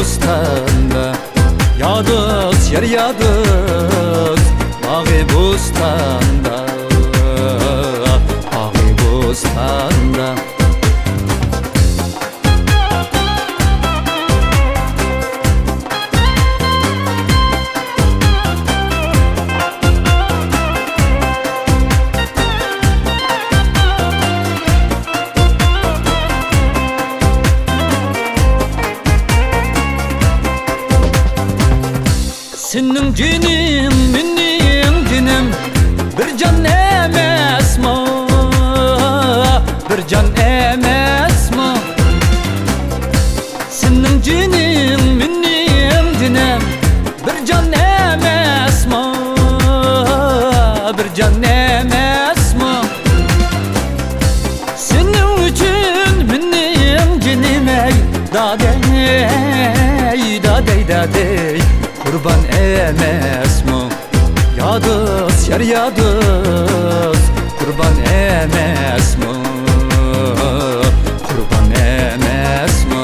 bostanda, yadız yer yadız bağı bostanda, bağı bostanda. Senin cinim, benim cinim bir can emesmi, bir can emesmi. Senin cinim, benim cinim bir can emesmi, bir can emesmi. Senin için benim cinim ey dadey, dadey, dadey. Kurban emesmi, yadız yer yadız, kurban emesmi, kurban emesmi.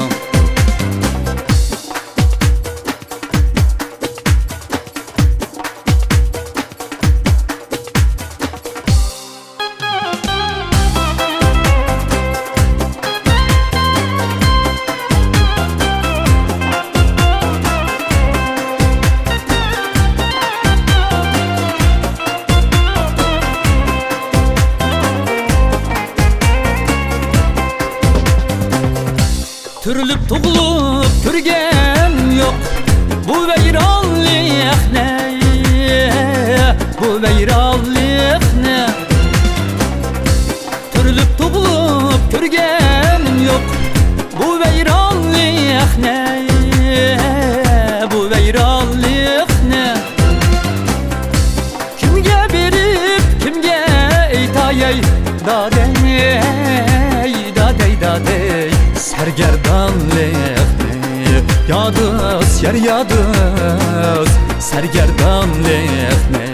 Türlüp tugulup türgenim yok, bu veyranlık ne, bu veyranlık ne. Türlüp tugulup türgenim yok, bu veyranlık ne, bu veyranlık ne. Kimge berip kimge eytayey, dadey, dadey, dadey. Sergerdanlık ne, yadız yer yadız, sergerdanlık ne.